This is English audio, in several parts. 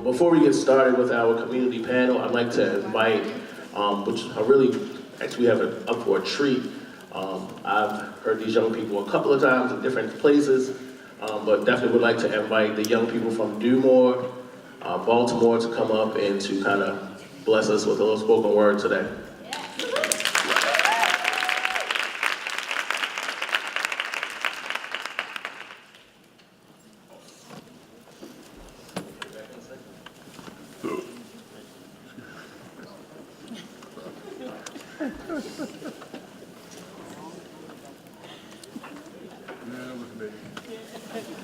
But before we get started with our community panel, I'd like to invite, which I really, actually have it up for a treat. I've heard these young people a couple of times in different places, but definitely would like to invite the young people from More Baltimore to come up and to kind of bless us with a little spoken word today.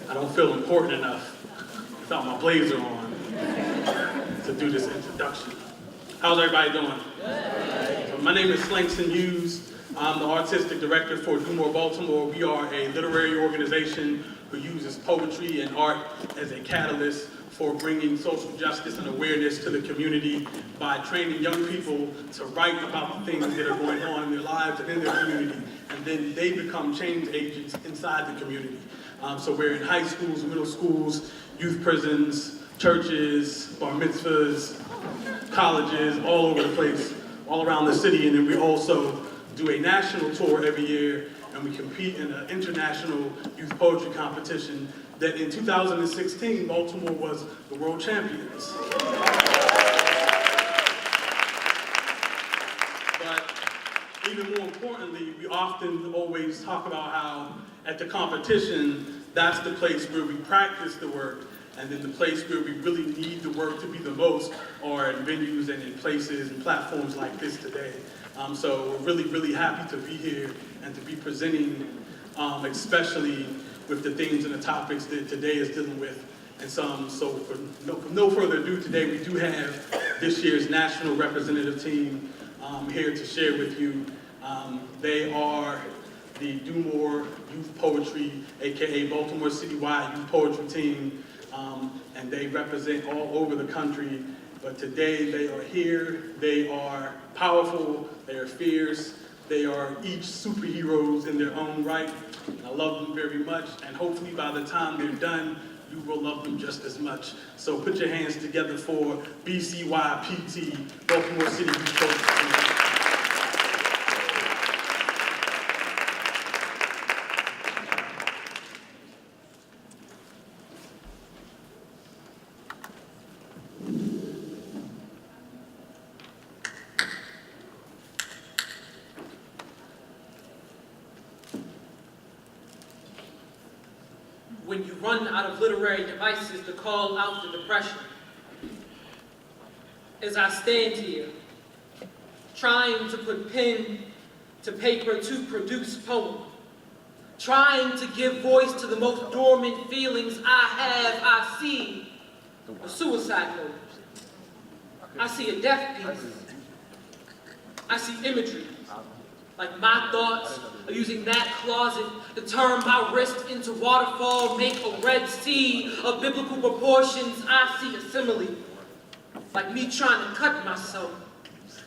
I don't feel important enough without my blazer on to do this introduction. How's everybody doing? So my name is Slangston Hughes. I'm the artistic director for More Baltimore. We are a literary organization who uses poetry and art as a catalyst for bringing social justice and awareness to the community by training young people to write about the things that are going on in their lives and in their community, and then they become change agents inside the community. So we're in high schools, middle schools, youth prisons, churches, bar mitzvahs, colleges, all over the place, all around the city, and then we also do a national tour every year, and we compete in an international youth poetry competition that in 2016, Baltimore was the world champions. But even more importantly, we often always talk about how at the competition, that's the place where we practice the work, and then the place where we really need the work to be the most are in venues and in places and platforms like this today. So we're really, really happy to be here and to be presenting, especially with the themes and the topics that today is dealing with. And so for no further ado, today we do have this year's national representative team here to share with you. They are the Do More Youth Poetry, aka Baltimore Citywide Youth Poetry Team, and they represent all over the country. But today they are here, they are powerful, they are fierce, they are each superheroes in their own right. I love them very much, and hopefully by the time they're done, you will love them just as much. So put your hands together for B-CIITY, Baltimore City Youth Poetry Team. When you run out of literary devices to call out the depression. As I stand here, trying to put pen to paper to produce poem, trying to give voice to the most dormant feelings I see a suicide note. I see a death piece. I see imagery. Like my thoughts are using that closet to turn my wrist into waterfall, make a Red Sea of biblical proportions. I see a simile, like me trying to cut myself,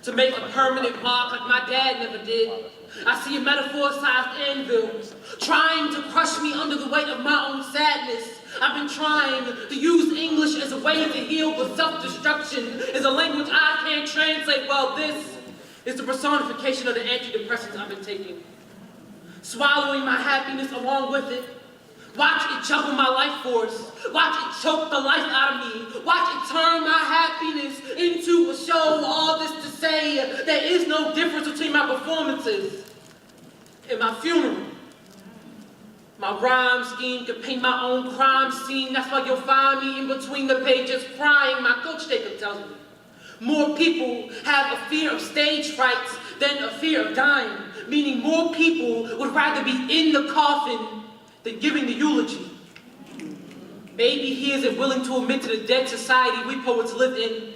to make a permanent mark like my dad never did. I see a metaphor-sized anvil, trying to crush me under the weight of my own sadness. I've been trying to use English as a way to heal, but self-destruction is a language I can't translate. Well, this is the personification of the antidepressants I've been taking. Swallowing my happiness along with it. Watch it juggle my life force. Watch it choke the life out of me. Watch it turn my happiness into a show. All this to say, there is no difference between my performances and my funeral. My rhyme scheme could paint my own crime scene. That's why you'll find me in between the pages crying. My coach Jacob tells me. More people have a fear of stage frights than a fear of dying, meaning more people would rather be in the coffin than giving the eulogy. Maybe he isn't willing to admit to the dead society we poets live in.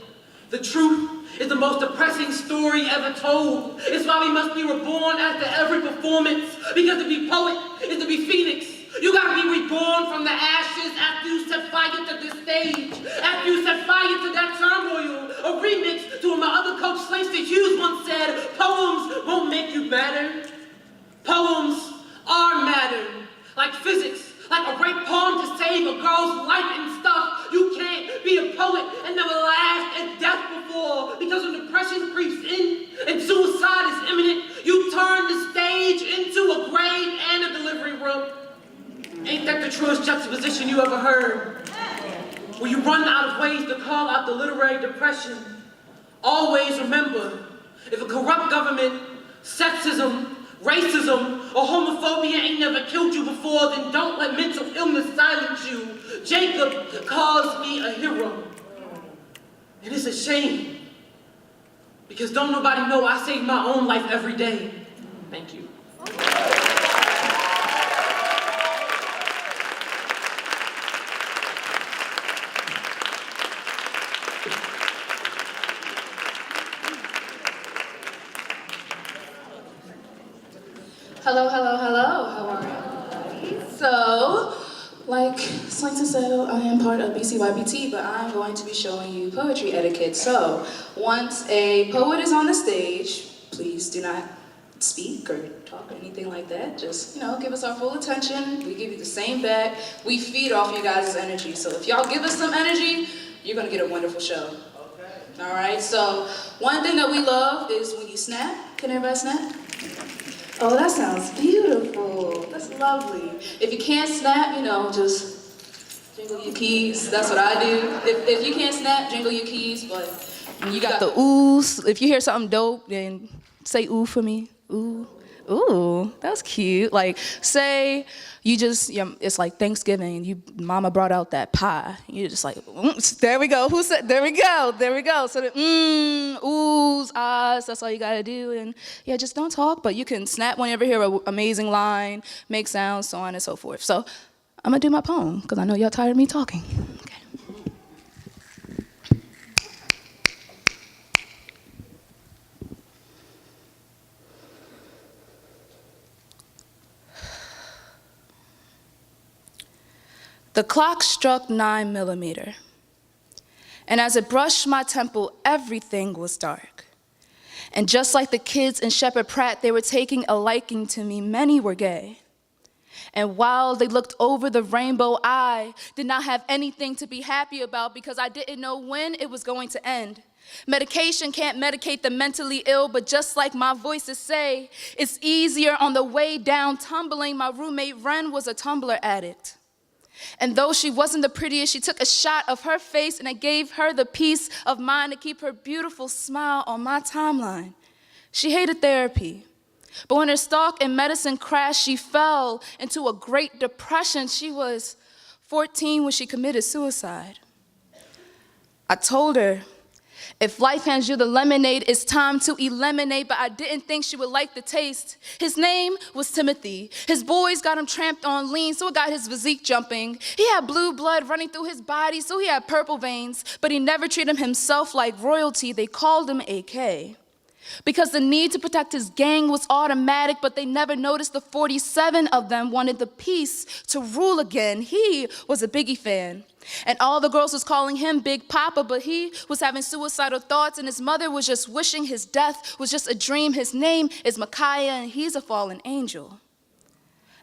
The truth is the most depressing story ever told. It's why we must be reborn after every performance, because to be poet is to be phoenix. You gotta be reborn from the ashes after you set fire to this stage, after you set fire to that turmoil. A remix to what my other coach Slangston Hughes once said, poems won't make you matter. Poems are matter. Like physics, like a great poem to save a girl's life and stuff. You can't be a poet and you ever heard. When you run out of ways to call out the literary depression, always remember, if a corrupt government, sexism, racism, or homophobia ain't never killed you before, then don't let mental illness silence you. Jacob calls me a hero. And it's a shame, because don't nobody know I save my own life every day. Thank you. Hello, hello, hello. How are you? So, like Slangston said, I am part of B-CIITY, but I'm going to be showing you poetry etiquette. So, once a poet is on the stage, please do not speak or talk or anything like that. Just, give us our full attention. We give you the same back. We feed off you guys' energy. So if y'all give us some energy, you're gonna get a wonderful show. Okay. All right, so one thing that we love is when you snap. Can everybody snap? Oh, that sounds beautiful. That's lovely. If you can't snap, just jingle your keys. That's what I do. If you can't snap, jingle your keys. But when you got the oohs, if you hear something dope, then say ooh for me. Ooh. Ooh, that's cute. Like, say you just, it's like Thanksgiving, mama brought out that pie. You're just like, there we go. Who said, there we go. So the oohs, ahs, that's all you gotta do. And yeah, just don't talk, but you can snap whenever you hear an amazing line, make sounds, so on and so forth. So I'm gonna do my poem, because I know y'all tired of me talking. Okay. The clock struck 9 millimeter, and as it brushed my temple, everything was dark. And just like the kids in Shepherd Pratt, they were taking a liking to me. Many were gay. And while they looked over the rainbow, I did not have anything to be happy about because I didn't know when it was going to end. Medication can't medicate the mentally ill, but just like my voices say, it's easier on the way down tumbling. My roommate Ren was a Tumblr addict. And though she wasn't the prettiest, she took a shot of her face and I gave her the peace of mind to keep her beautiful smile on my timeline. She hated therapy, but when her stock in medicine crashed, she fell into a great depression. She was 14 when she committed suicide. I told her, if life hands you the lemonade, it's time to eliminate, but I didn't think she would like the taste. His name was Timothy. His boys got him tramped on lean, so it got his physique jumping. He had blue blood running through his body, so he had purple veins, but he never treated himself like royalty. They called him AK. Because the need to protect his gang was automatic, but they never noticed the 47 of them wanted the peace to rule again. He was a Biggie fan. And all the girls was calling him Big Papa, but he was having suicidal thoughts, and his mother was just wishing his death was just a dream. His name is Micaiah, and he's a fallen angel.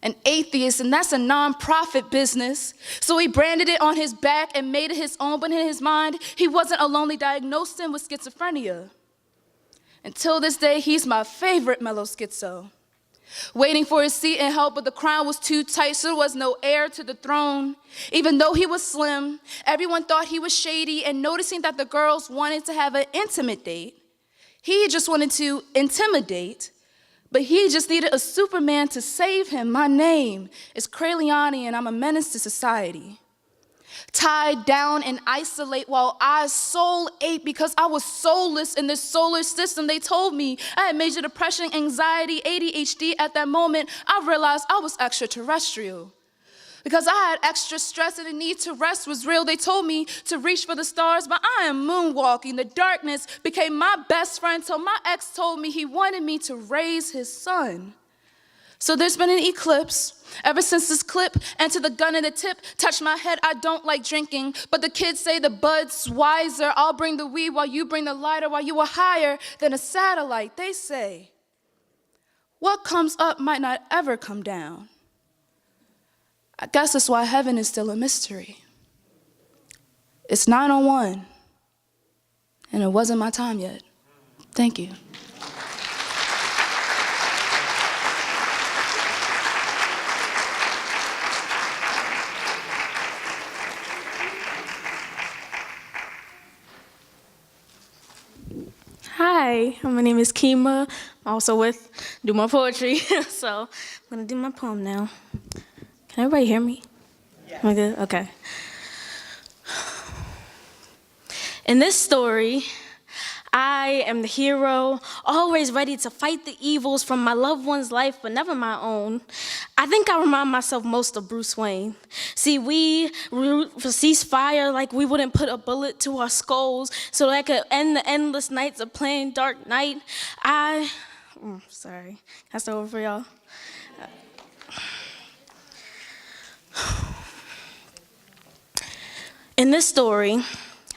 An atheist, and that's a non-profit business. So he branded it on his back and made it his own, but in his mind, he wasn't alone. They diagnosed him with schizophrenia. Until this day, he's my favorite mellow schizo. Waiting for his seat and help, but the crown was too tight, so there was no heir to the throne. Even though he was slim, everyone thought he was shady, and noticing that the girls wanted to have an intimate date, he just wanted to intimidate, but he just needed a Superman to save him. My name is Crayliani, and I'm a menace to society. Tied down and isolate while I soul ate because I was soulless in this solar system. They told me I had major depression, anxiety, ADHD. At that moment, I realized I was extraterrestrial. Because I had extra stress and the need to rest was real. They told me to reach for the stars, but I am moonwalking. The darkness became my best friend till my ex told me he wanted me to raise his son. So there's been an eclipse ever since this clip and to the gun in the tip touched my head. I don't like drinking, but the kids say the bud's wiser. I'll bring the weed while you bring the lighter, while you are higher than a satellite. They say what comes up might not ever come down. I guess that's why heaven is still a mystery. It's 9:01, and it wasn't my time yet. Thank you. Hi, my name is Kima. I'm also with Do More Poetry. So I'm gonna do my poem now. Can everybody hear me? Yeah. Am I good? Okay. In this story, I am the hero, always ready to fight the evils from my loved one's life, but never my own. I think I remind myself most of Bruce Wayne. See, we root for ceasefire like we wouldn't put a bullet to our skulls so that I could end the endless nights of playing Dark Knight. Sorry, can I start over for y'all? In this story,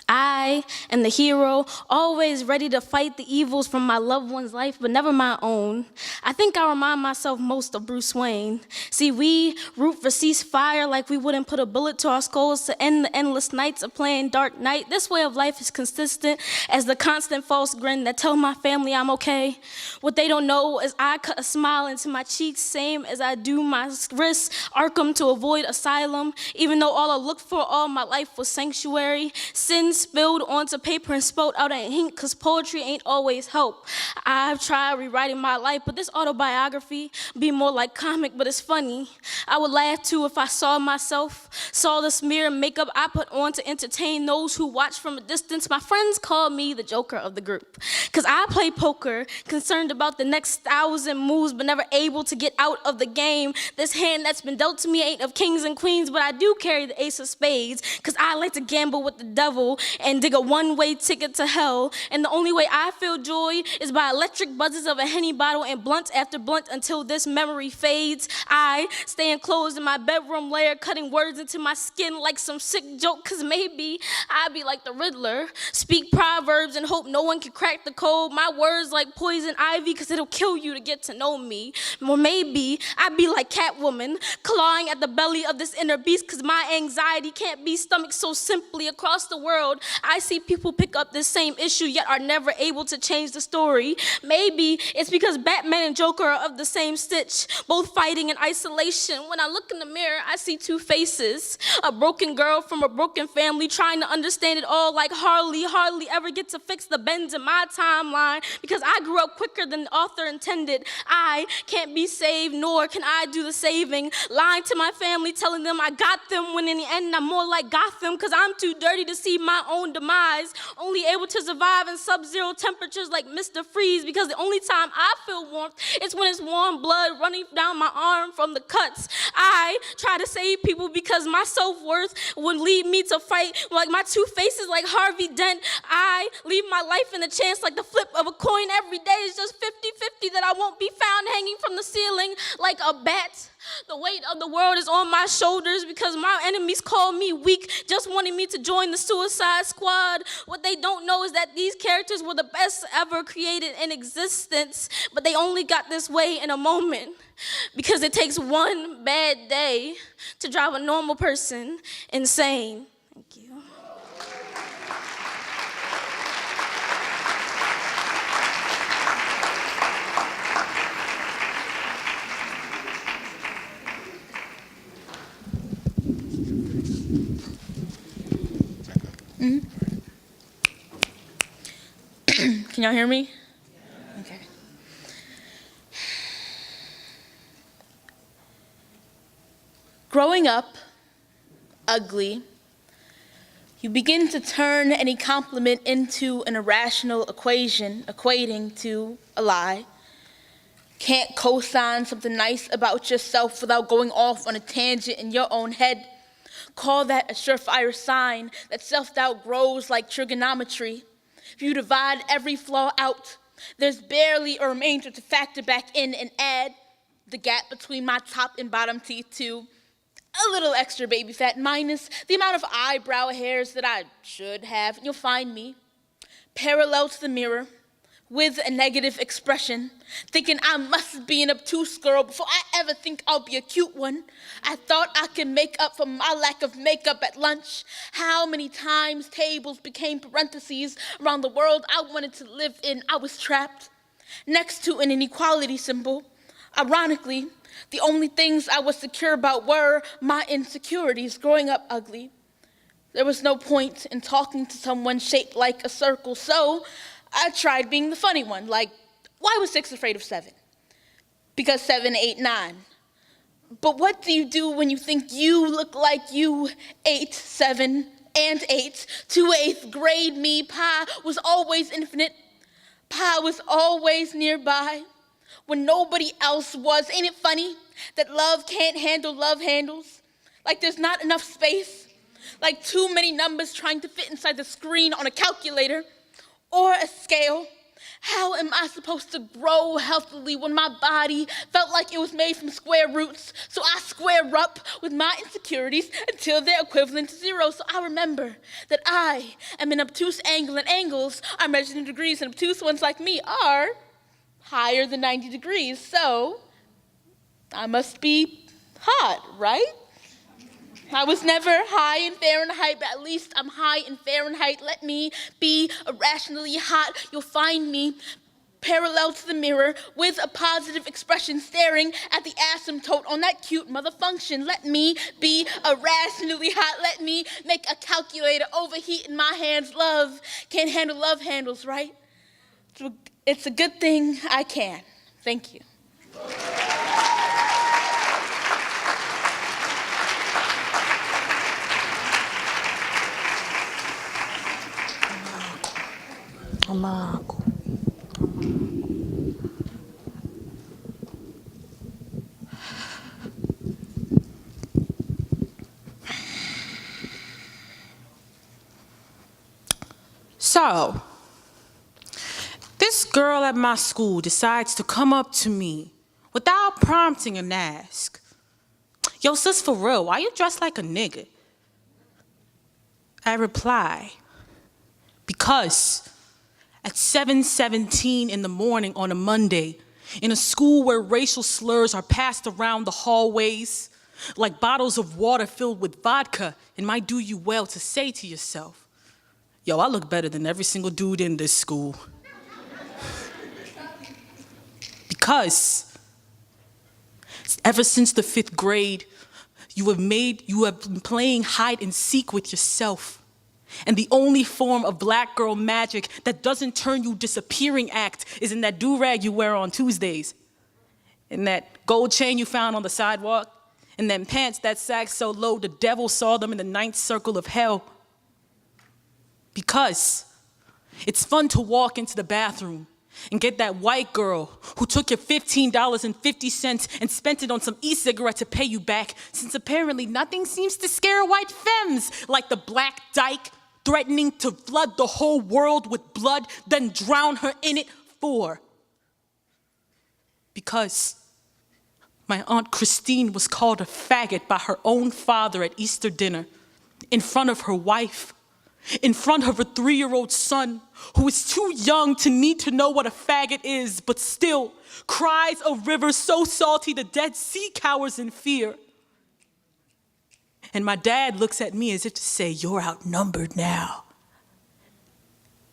I am the hero, always ready to fight the evils from my loved one's life, but never my own. I think I remind myself most of Bruce Wayne. See, we root for ceasefire like we wouldn't put a bullet to our skulls to end the endless nights of playing Dark Knight. This way of life is consistent as the constant false grin that tell my family I'm okay. What they don't know is I cut a smile into my cheeks, same as I do my wrists, Arkham to avoid asylum, even though all I looked for all my life was sanctuary. Sin spilled onto paper and spelled out in ink, cause poetry ain't always help. I've tried rewriting my life, but this autobiography be more like comic, but it's funny. I would laugh too if I saw myself, saw the smear and makeup I put on to entertain those who watch from a distance. My friends call me the joker of the group, cause I play poker, concerned about the next 1,000 moves, but never able to get out of the game. This hand that's been dealt to me ain't of kings and queens, but I do carry the ace of spades, cause I like to gamble with the devil and dig a one-way ticket to hell. And the only way I feel joy is by electric buzzes of a Henny bottle and blunt after blunt until this memory fades. I stay enclosed in my bedroom lair, cutting words into my skin like some sick joke, cause maybe I be like the Riddler, speak proverbs and hope no one can crack the code. My words like poison ivy, cause it'll kill you to get to know me. Or maybe I be like Catwoman, clawing at the belly of this inner beast, cause my anxiety can't be stomached so simply across the world. I see people pick up this same issue yet are never able to change the story. Maybe it's because Batman and Joker are of the same stitch, both fighting in isolation. When I look in the mirror, I see two faces. A broken girl from a broken family trying to understand it all like hardly ever get to fix the bends in my timeline because I grew up quicker than the author intended. I can't be saved, nor can I do the saving. Lying to my family, telling them I got them, when in the end I'm more like Gotham because I'm too dirty to see my own demise, only able to survive in sub-zero temperatures like Mr. Freeze because the only time I feel warmth is when it's warm blood running down my arm from the cuts. I try to save people because my self-worth would lead me to fight like my two faces like Harvey Dent. I leave my life in a chance like the flip of a coin every day is just 50-50 that I won't be found hanging from the ceiling like a bat. The weight of the world is on my shoulders because my enemies call me weak, just wanting me to join the Suicide Squad. What they don't know is that these characters were the best ever created in existence, but they only got this way in a moment because it takes one bad day to drive a normal person insane. Thank you. Can y'all hear me? Okay. Growing up ugly, you begin to turn any compliment into an irrational equation, equating to a lie. Can't co-sign something nice about yourself without going off on a tangent in your own head. Call that a surefire sign that self-doubt grows like trigonometry. If you divide every flaw out, there's barely a remainder to factor back in and add the gap between my top and bottom teeth to a little extra baby fat minus the amount of eyebrow hairs that I should have. You'll find me parallel to the mirror with a negative expression, thinking I must be an obtuse girl before I ever think I'll be a cute one. I thought I could make up for my lack of makeup at lunch. How many times tables became parentheses around the world I wanted to live in? I was trapped next to an inequality symbol. Ironically, the only things I was secure about were my insecurities. Growing up ugly, there was no point in talking to someone shaped like a circle, so I tried being the funny one, like, why was 6 afraid of 7? Because 7, 8, 9. But what do you do when you think you look like you 8, 7, and 8 to 8th grade me? Pi was always infinite. Pi was always nearby when nobody else was. Ain't it funny that love can't handle love handles? Like there's not enough space, like too many numbers trying to fit inside the screen on a calculator or a scale. How am I supposed to grow healthily when my body felt like it was made from square roots? So I square up with my insecurities until they're equivalent to 0. So I remember that I am an obtuse angle, and angles are measured in degrees, and obtuse ones like me are higher than 90 degrees. So I must be hot, right? I was never high in Fahrenheit, but at least I'm high in Fahrenheit. Let me be irrationally hot. You'll find me parallel to the mirror with a positive expression staring at the asymptote on that cute mother function. Let me be irrationally hot. Let me make a calculator overheat in my hands. Love can't handle love handles, right? It's a good thing I can. Thank you. Amago. So, this girl at my school decides to come up to me without prompting and ask, "Yo, sis, for real, why you dressed like a nigga?" I reply, "Because at 7:17 in the morning on a Monday, in a school where racial slurs are passed around the hallways like bottles of water filled with vodka, it might do you well to say to yourself, yo, I look better than every single dude in this school." Because ever since the 5th grade, you have been playing hide and seek with yourself. And the only form of black girl magic that doesn't turn you disappearing act is in that do-rag you wear on Tuesdays, in that gold chain you found on the sidewalk, and then pants that sag so low the devil saw them in the 9th circle of hell. Because it's fun to walk into the bathroom and get that white girl who took your $15.50 and spent it on some e-cigarette to pay you back, since apparently nothing seems to scare white femmes like the black dyke threatening to flood the whole world with blood, then drown her in it for. Because my Aunt Christine was called a faggot by her own father at Easter dinner, in front of her wife, in front of her 3-year-old son, who is too young to need to know what a faggot is, but still cries a river so salty the Dead Sea cowers in fear. And my dad looks at me as if to say, "You're outnumbered now."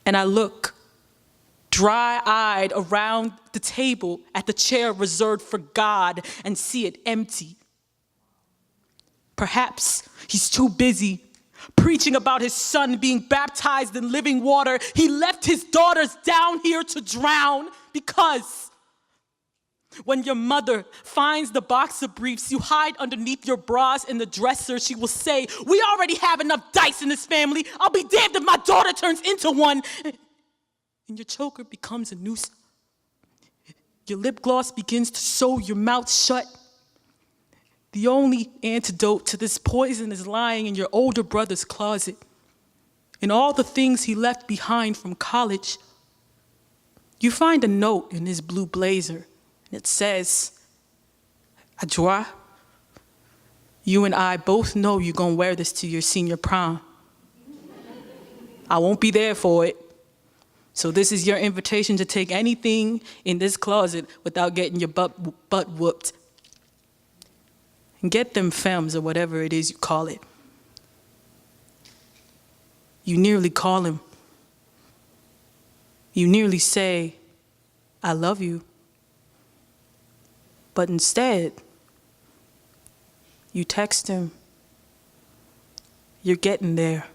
And I look dry-eyed around the table at the chair reserved for God and see it empty. Perhaps he's too busy preaching about his son being baptized in living water. He left his daughters down here to drown, because when your mother finds the box of briefs you hide underneath your bras in the dresser, she will say, "We already have enough dice in this family. I'll be damned if my daughter turns into one." And your choker becomes a noose. Your lip gloss begins to sew your mouth shut. The only antidote to this poison is lying in your older brother's closet, and all the things he left behind from college. You find a note in his blue blazer. It says, "Adjoa, you and I both know you're gonna wear this to your senior prom. I won't be there for it. So this is your invitation to take anything in this closet without getting your butt whooped. And get them femmes, or whatever it is you call it." You nearly call him. You nearly say, "I love you." But instead, you text him, "You're getting there."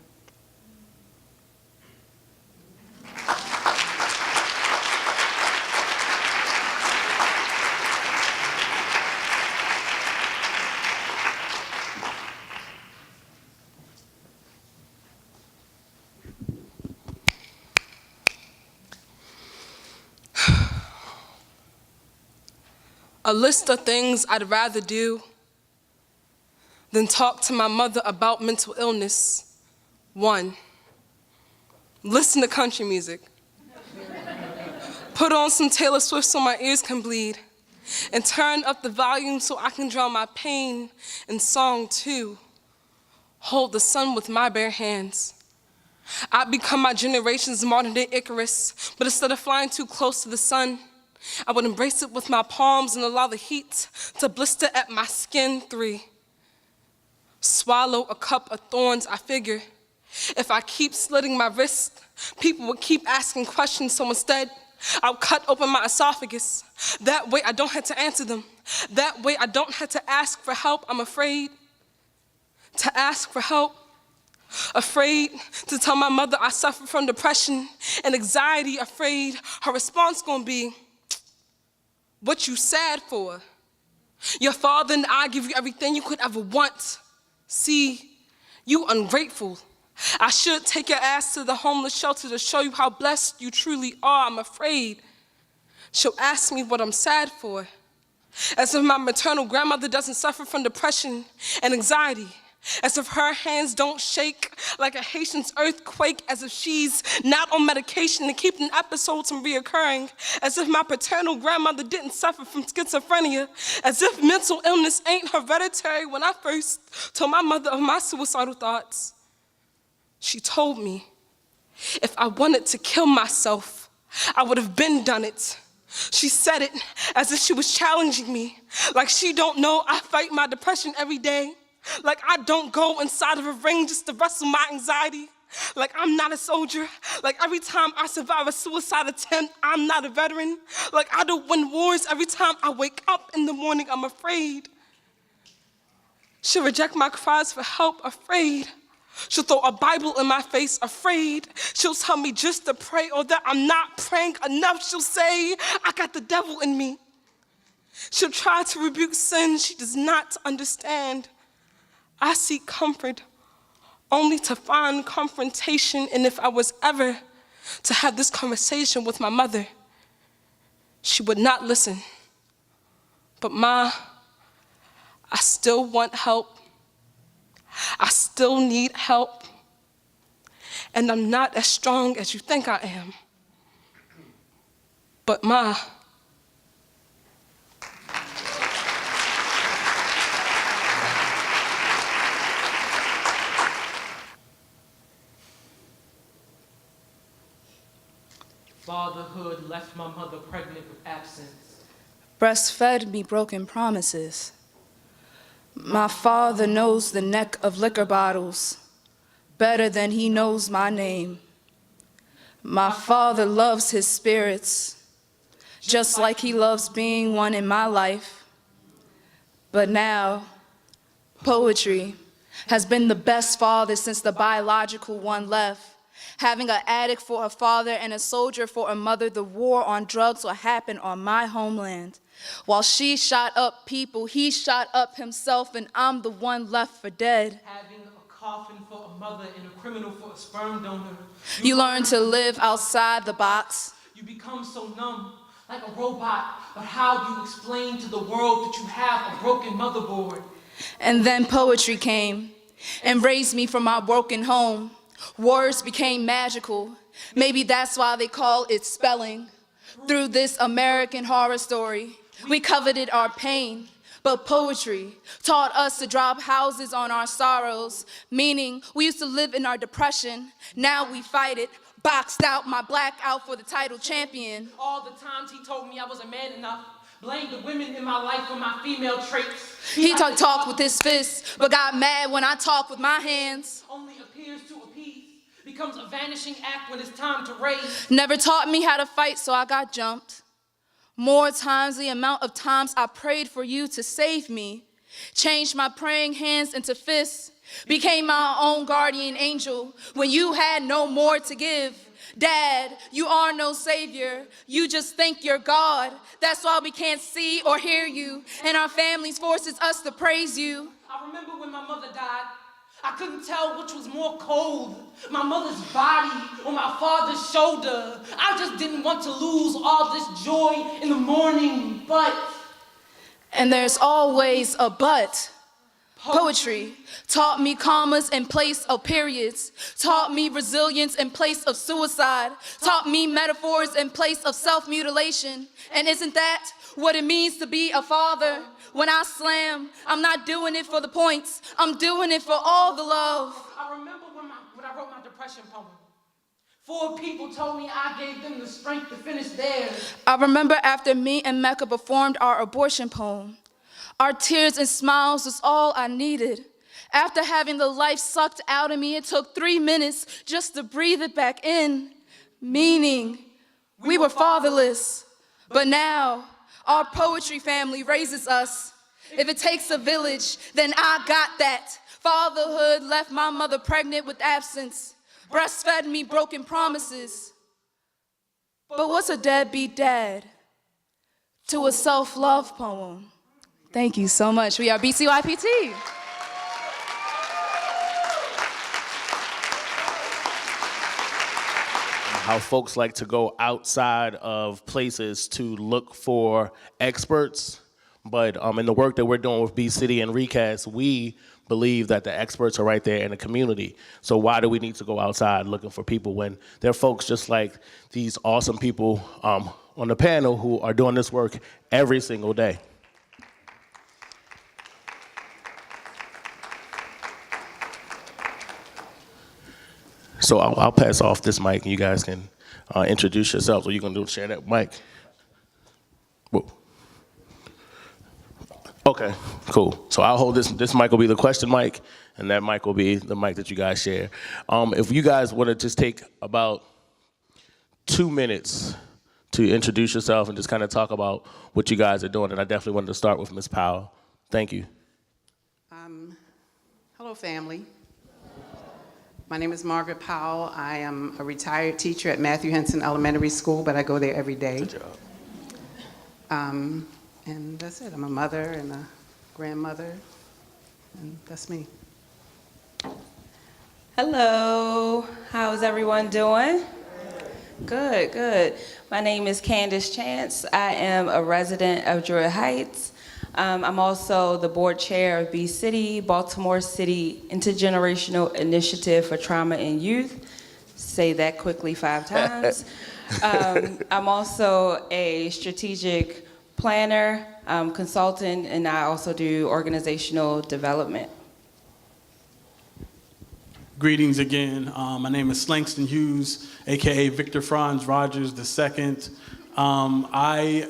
A list of things I'd rather do than talk to my mother about mental illness. 1, listen to country music. Put on some Taylor Swift so my ears can bleed, and turn up the volume so I can drown my pain in song. 2, hold the sun with my bare hands. I'd become my generation's modern day Icarus, but instead of flying too close to the sun, I would embrace it with my palms and allow the heat to blister at my skin. 3, swallow a cup of thorns. I figure if I keep slitting my wrist, people would keep asking questions, so instead, I'll cut open my esophagus. That way I don't have to answer them. That way I don't have to ask for help. I'm afraid to ask for help. Afraid to tell my mother I suffer from depression and anxiety. Afraid her response gonna be, what you sad for? Your father and I give you everything you could ever want. See, you ungrateful. I should take your ass to the homeless shelter to show you how blessed you truly are. I'm afraid she'll ask me what I'm sad for, as if my maternal grandmother doesn't suffer from depression and anxiety, as if her hands don't shake like a Haitian's earthquake, as if she's not on medication to keep an episode from reoccurring, as if my paternal grandmother didn't suffer from schizophrenia, as if mental illness ain't hereditary. When I first told my mother of my suicidal thoughts, she told me if I wanted to kill myself, I would have been done it. She said it as if she was challenging me, like she don't know I fight my depression every day, like I don't go inside of a ring just to wrestle my anxiety, like I'm not a soldier, like every time I survive a suicide attempt, I'm not a veteran, like I don't win wars every time I wake up in the morning. I'm afraid she'll reject my cries for help. Afraid she'll throw a Bible in my face. Afraid she'll tell me just to pray, or that I'm not praying enough. She'll say I got the devil in me. She'll try to rebuke sin she does not understand. I seek comfort only to find confrontation, and if I was ever to have this conversation with my mother, she would not listen. But Ma, I still want help. I still need help, and I'm not as strong as you think I am. But Ma, fatherhood left my mother pregnant with absence. Breastfed me broken promises. My father knows the neck of liquor bottles better than he knows my name. My father loves his spirits, just like he loves being one in my life. But now, poetry has been the best father since the biological one left. Having an addict for a father and a soldier for a mother, the war on drugs will happen on my homeland. While she shot up people, he shot up himself, and I'm the one left for dead. Having a coffin for a mother and a criminal for a sperm donor. You learn to live outside the box. You become so numb, like a robot, but how do you explain to the world that you have a broken motherboard? And then poetry came and raised me from my broken home. Words became magical. Maybe that's why they call it spelling. Through this American horror story, we coveted our pain, but poetry taught us to drop houses on our sorrows, meaning we used to live in our depression. Now we fight it. Boxed out my black out for the title champion. All the times he told me I wasn't man enough, blamed the women in my life for my female traits. He talked with his fists, but got mad when I talk with my hands. Only appears to appease, becomes a vanishing act when it's time to raise. Never taught me how to fight, so I got jumped. More times the amount of times I prayed for you to save me. Changed my praying hands into fists. Became my own guardian angel when you had no more to give. Dad, you are no savior. You just think you're God. That's why we can't see or hear you. And our families forces us to praise you. I remember when my mother died. I couldn't tell which was more cold, my mother's body or my father's shoulder. I just didn't want to lose all this joy in the morning, but And there's always a but. Poetry taught me commas in place of periods, taught me resilience in place of suicide, taught me metaphors in place of self-mutilation. And isn't that what it means to be a father? When I slam, I'm not doing it for the points, I'm doing it for all the love. I remember when I wrote my depression poem. 4 people told me I gave them the strength to finish theirs. I remember after me and Mecca performed our abortion poem. Our tears and smiles was all I needed. After having the life sucked out of me, it took 3 minutes just to breathe it back in. Meaning, we were fatherless, but now our poetry family raises us. If it takes a village, then I got that. Fatherhood left my mother pregnant with absence, breastfed me broken promises. But what's a deadbeat dad to a self-love poem? Thank you so much. We are B-CIITY. How folks like to go outside of places to look for experts, but in the work that we're doing with B-CIITY and ReCast, we believe that the experts are right there in the community. So why do we need to go outside looking for people when there are folks just like these awesome people on the panel who are doing this work every single day? So I'll pass off this mic and you guys can introduce yourselves. What are you gonna do, share that mic? Whoa. Okay, cool. So I'll hold this mic will be the question mic, and that mic will be the mic that you guys share. If you guys wanna just take about 2 minutes to introduce yourself and just kind of talk about what you guys are doing, and I definitely wanted to start with Ms. Powell. Thank you. Hello, family. My name is Margaret Powell. I am a retired teacher at Matthew Henson Elementary School, but I go there every day. Good job. And that's it. I'm a mother and a grandmother, and that's me. Hello, how's everyone doing? Good, good. My name is Candice Chance. I am a resident of Druid Heights. I'm also the board chair of B-CIITY, Baltimore City Intergenerational Initiative for Trauma in Youth. Say that quickly 5 times. I'm also a strategic planner, consultant, and I also do organizational development. Greetings again. My name is Slangston Hughes, AKA Victor Franz Rogers II. I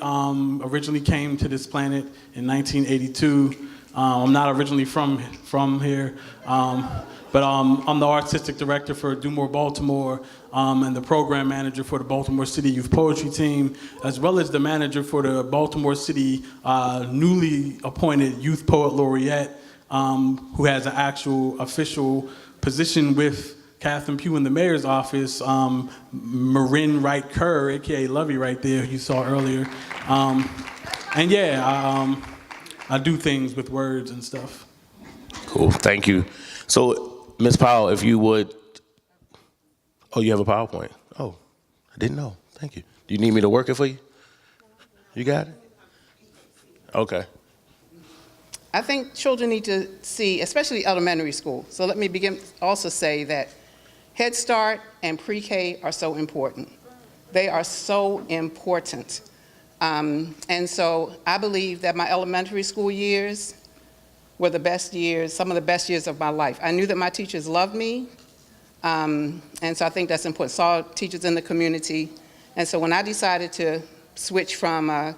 originally came to this planet in 1982. I'm not originally from here, but I'm the artistic director for Do More Baltimore and the program manager for the Baltimore City Youth Poetry Team, as well as the manager for the Baltimore City newly appointed Youth Poet Laureate, who has an actual official position with Catherine Pugh in the mayor's office, Marin Wright Kerr, aka Lovey right there, you saw earlier. And yeah, I do things with words and stuff. Cool, thank you. So, Ms. Powell, if you would, oh, you have a PowerPoint. Oh, I didn't know, thank you. Do you need me to work it for you? You got it? Okay. I think children need to see, especially elementary school. So let me also say that Head Start and pre-K are so important. They are so important. And so I believe that my elementary school years were the best years, some of the best years of my life. I knew that my teachers loved me, and so I think that's important. Saw teachers in the community. And so when I decided to switch from a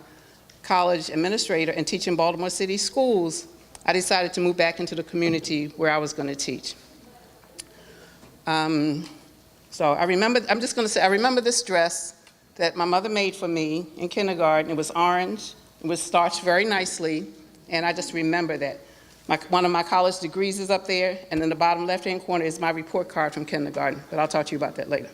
college administrator and teach in Baltimore City schools, I decided to move back into the community where I was going to teach. So I remember, I'm just going to say, I remember this dress that my mother made for me in kindergarten. It was orange. It was starched very nicely, and I just remember that. One of my college degrees is up there, and in the bottom left-hand corner is my report card from kindergarten, but I'll talk to you about that later.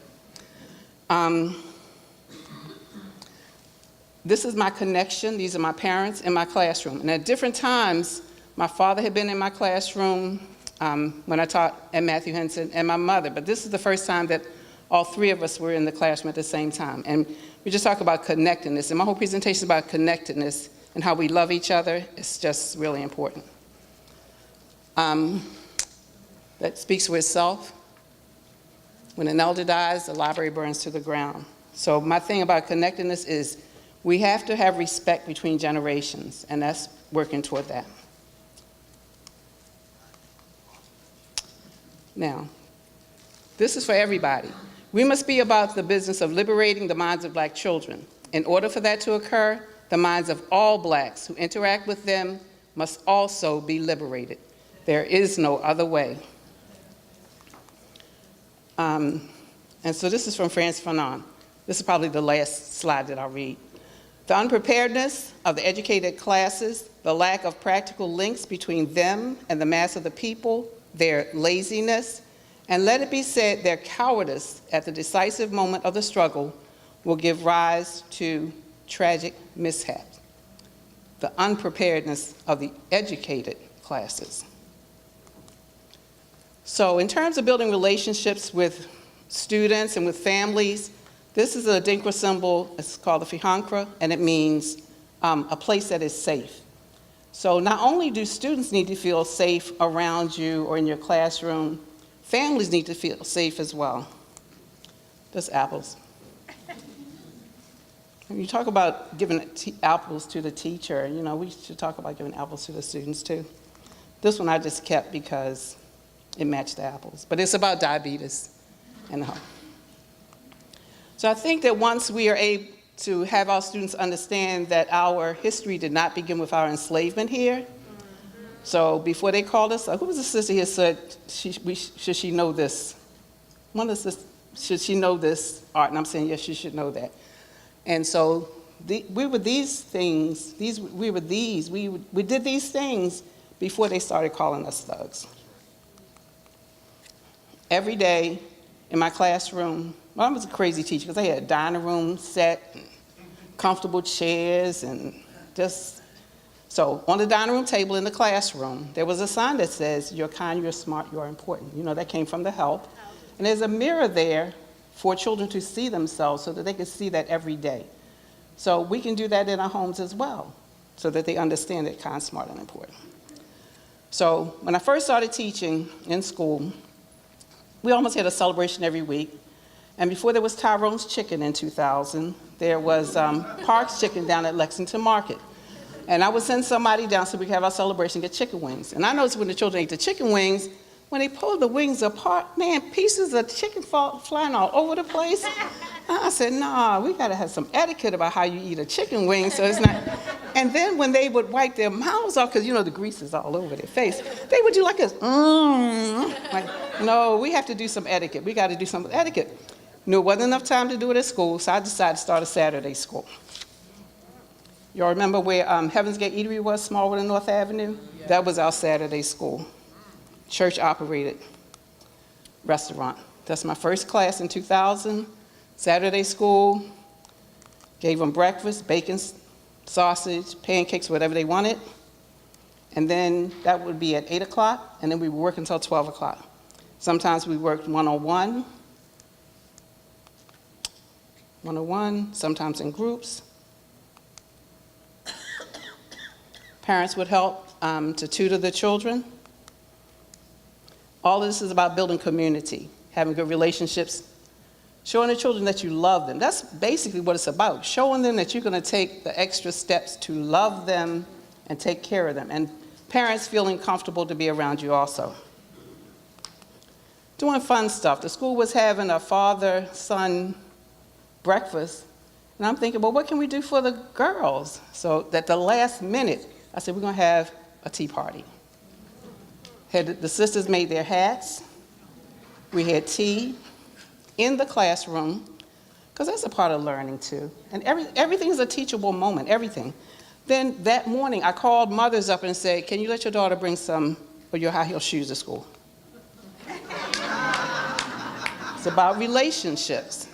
This is my connection. These are my parents in my classroom. And at different times, my father had been in my classroom when I taught at Matthew Henson, and my mother. But this is the first time that all 3 of us were in the classroom at the same time. And we just talk about connectedness. And my whole presentation is about connectedness and how we love each other is just really important. That speaks for itself. When an elder dies, the library burns to the ground. So my thing about connectedness is we have to have respect between generations, and that's working toward that. Now, this is for everybody. We must be about the business of liberating the minds of Black children. In order for that to occur, the minds of all Blacks who interact with them must also be liberated. There is no other way. And so this is from Frantz Fanon. This is probably the last slide that I'll read. The unpreparedness of the educated classes, the lack of practical links between them and the mass of the people, their laziness, and let it be said, their cowardice at the decisive moment of the struggle will give rise to tragic mishaps. The unpreparedness of the educated classes. So in terms of building relationships with students and with families, this is a Adinkra symbol. It's called the Fihankra, and it means a place that is safe. So not only do students need to feel safe around you or in your classroom, families need to feel safe as well. That's apples. When you talk about giving apples to the teacher, you know, we should talk about giving apples to the students too. This one I just kept because it matched the apples, but it's about diabetes and health. So I think that once we are able to have our students understand that our history did not begin with our enslavement here. So before they called us, who was the sister here said, should she know this? One of the sisters, should she know this art? And I'm saying, yes, she should know that. And so we did these things before they started calling us thugs. Every day in my classroom, well, I was a crazy teacher because I had a dining room set, and comfortable chairs, and just, so on the dining room table in the classroom, there was a sign that says, you're kind, you're smart, you're important. You know, that came from the help. And there's a mirror there for children to see themselves so that they can see that every day. So we can do that in our homes as well, so that they understand that kind, smart, and important. So when I first started teaching in school, we almost had a celebration every week. And before there was Tyrone's Chicken in 2000, there was Park's Chicken down at Lexington Market. And I would send somebody down so we could have our celebration, get chicken wings. And I noticed when the children ate the chicken wings, when they pulled the wings apart, man, pieces of chicken flying all over the place. I said, nah, we gotta have some etiquette about how you eat a chicken wing so it's not. And then when they would wipe their mouths off, because you know the grease is all over their face, they would do like this, like, no, we have to do some etiquette. We gotta do some etiquette. No, it wasn't enough time to do it at school, so I decided to start a Saturday school. Y'all remember where Heaven's Gate Eatery was, Smallwood and North Avenue? Yeah. That was our Saturday school. Church-operated restaurant. That's my first class in 2000. Saturday school, gave them breakfast, bacon, sausage, pancakes, whatever they wanted. And then that would be at 8 o'clock, and then we would work until 12 o'clock. Sometimes we worked one-on-one, sometimes in groups. Parents would help to tutor the children. All of this is about building community, having good relationships, showing the children that you love them. That's basically what it's about, showing them that you're going to take the extra steps to love them and take care of them. And parents feeling comfortable to be around you also. Doing fun stuff. The school was having a father-son breakfast, and I'm thinking, well, what can we do for the girls? So at the last minute, I said, we're going to have a tea party. The sisters made their hats. We had tea in the classroom, because that's a part of learning too. And everything is a teachable moment, everything. Then that morning, I called mothers up and said, can you let your daughter bring some of your high heel shoes to school? It's about relationships.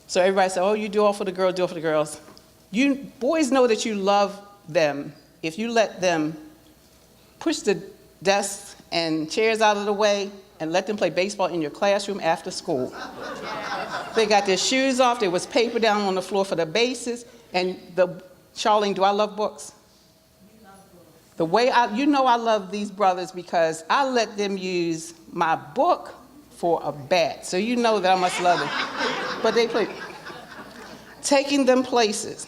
So everybody said, oh, you do all for the girls, do all for the girls. You boys know that you love them if you let them push the desks and chairs out of the way and let them play baseball in your classroom after school. They got their shoes off, there was paper down on the floor for the bases, and the Charlene, do I love books? The way you know I love these brothers because I let them use my book for a bat. So you know that I must love them. But they play. Taking them places,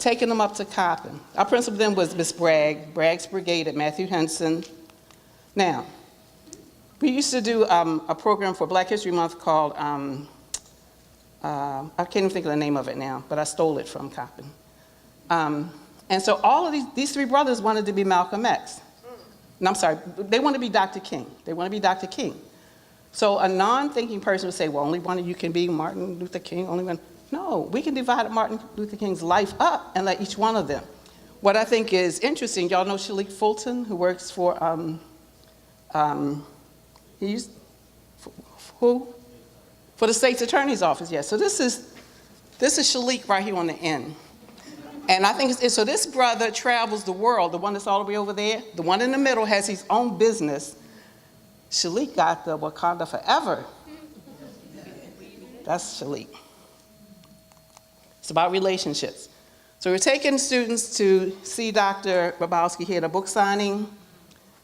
taking them up to Coppin. Our principal then was Miss Bragg, Bragg's Brigade at Matthew Henson. Now, we used to do a program for Black History Month called, I can't even think of the name of it now, but I stole it from Coppin. And so all of these three brothers wanted to be Malcolm X. No, I'm sorry, they want to be Dr. King. They want to be Dr. King. So a non-thinking person would say, well, only one of you can be Martin Luther King, only one. No, we can divide Martin Luther King's life up and let each one of them. What I think is interesting, y'all know Shalik Fulton, who works for, who? For the state's attorney's office, yes. So this is Shalik right here on the end. And I think, so this brother travels the world, the one that's all the way over there. The one in the middle has his own business. Shalik got the Wakanda Forever. That's Shalik. It's about relationships. So we're taking students to see Dr. Grabowski here at a book signing.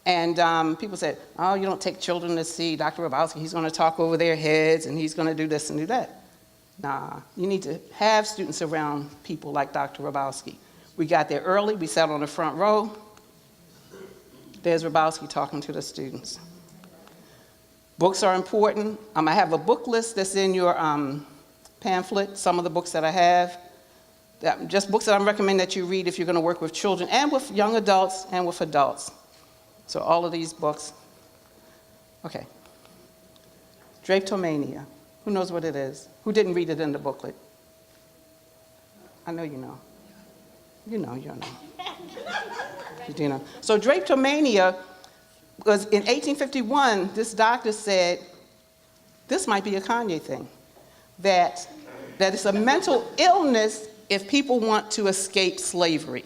And people said, oh, you don't take children to see Dr. Grabowski. He's going to talk over their heads, and he's going to do this and do that. Nah, you need to have students around people like Dr. Grabowski. We got there early. We sat on the front row. There's Grabowski talking to the students. Books are important. I have a book list that's in your pamphlet, some of the books that I have. Just books that I recommend that you read if you're going to work with children and with young adults and with adults. So all of these books. Okay. Drapetomania. Who knows what it is? Who didn't read it in the booklet? I know you know. You know. You know. So drapetomania was in 1851, this doctor said, this might be a Kanye thing, that it's a mental illness if people want to escape slavery,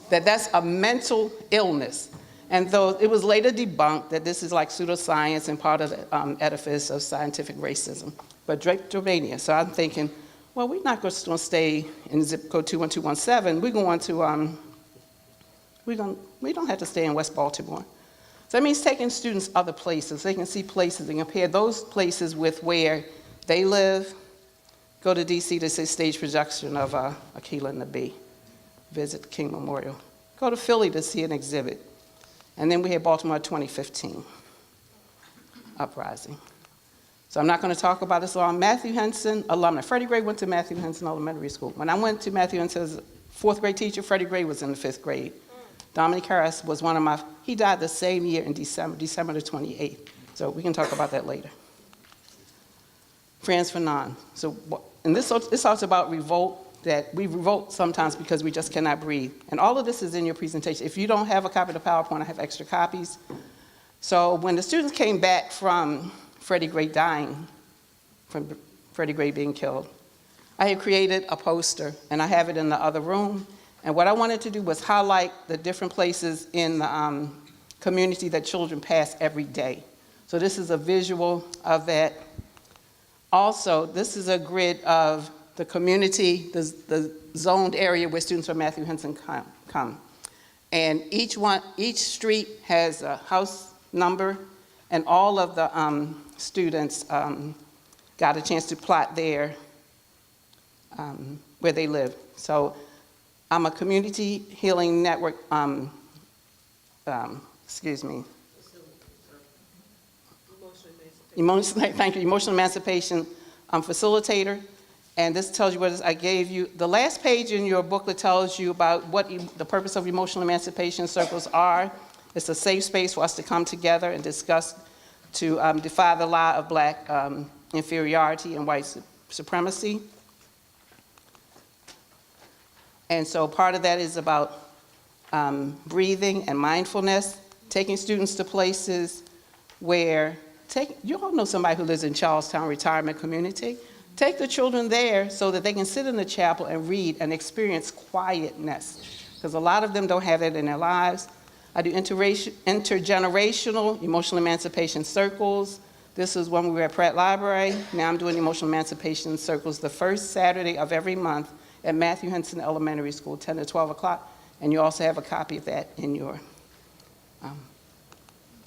that's a mental illness. And though it was later debunked that this is like pseudoscience and part of the edifice of scientific racism, but drapetomania. So I'm thinking, well, we're not just going to stay in zip code 21217. We're going to, we don't have to stay in West Baltimore. So that means taking students other places. They can see places and compare those places with where they live. Go to DC to see a stage projection of Akeelah and the Bee. Visit King Memorial. Go to Philly to see an exhibit. And then we had Baltimore 2015 uprising. So I'm not going to talk about this. So I'm Matthew Henson alumni. Freddie Gray went to Matthew Henson Elementary School. When I went to Matthew Henson as a fourth grade teacher, Freddie Gray was in the fifth grade. Dominic Harris was one of my, he died the same year in December the 28th. So we can talk about that later. Franz Fanon. So, and this talks about revolt, that we revolt sometimes because we just cannot breathe. And all of this is in your presentation. If you don't have a copy of the PowerPoint, I have extra copies. So when the students came back from Freddie Gray dying, from Freddie Gray being killed, I had created a poster, and I have it in the other room. And what I wanted to do was highlight the different places in the community that children pass every day. So this is a visual of that. Also, this is a grid of the community, the zoned area where students from Matthew Henson come. And each street has a house number, and all of the students got a chance to plot there where they live. So I'm a community healing network, emotional emancipation facilitator. And this tells you what I gave you. The last page in your booklet tells you about what the purpose of emotional emancipation circles are. It's a safe space for us to come together and discuss, to defy the lie of Black inferiority and white supremacy. And so part of that is about breathing and mindfulness, taking students to places where, you all know somebody who lives in Charlestown Retirement Community. Take the children there so that they can sit in the chapel and read and experience quietness, because a lot of them don't have that in their lives. I do intergenerational emotional emancipation circles. This is when we were at Pratt Library. Now I'm doing emotional emancipation circles the first Saturday of every month at Matthew Henson Elementary School, 10 to 12 o'clock. And you also have a copy of that in your,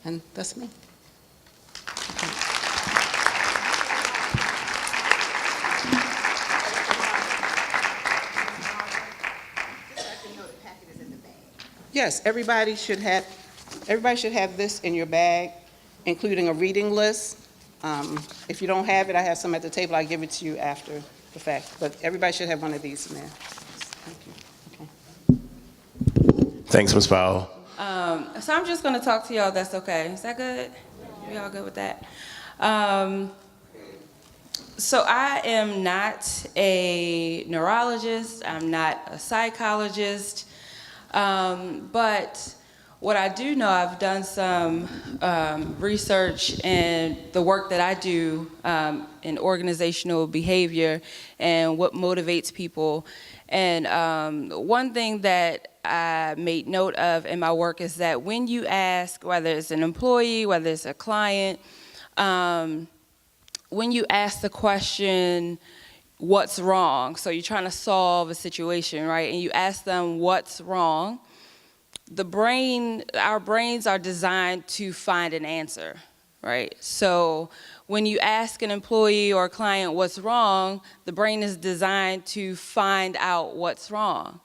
and that's me. Yes, everybody should have this in your bag, including a reading list. If you don't have it, I have some at the table. I'll give it to you after the fact. But everybody should have one of these in there. Thank you. Okay. Thanks, Ms. Powell. So I'm just going to talk to y'all. That's okay. Is that good? We all good with that? So I am not a neurologist. I'm not a psychologist. But what I do know, I've done some research in the work that I do in organizational behavior and what motivates people. And one thing that I made note of in my work is that when you ask, whether it's an employee, whether it's a client, when you ask the question, what's wrong? So you're trying to solve a situation, right? And you ask them what's wrong. Our brains are designed to find an answer, right? So when you ask an employee or a client what's wrong, the brain is designed to find out what's wrong.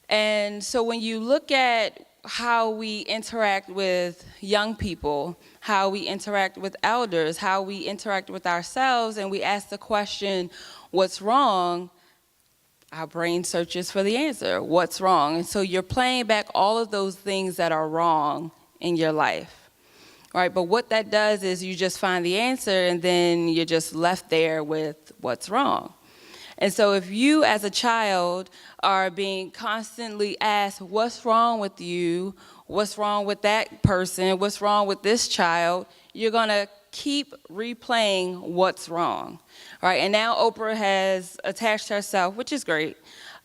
And so when you look at how we interact with young people, how we interact with elders, how we interact with ourselves, and we ask the question, what's wrong? Our brain searches for the answer, what's wrong? And so you're playing back all of those things that are wrong in your life, right? But what that does is you just find the answer and then you're just left there with what's wrong. And so if you as a child are being constantly asked, what's wrong with you? What's wrong with that person? What's wrong with this child? You're gonna keep replaying what's wrong, right? And now Oprah has attached herself, which is great,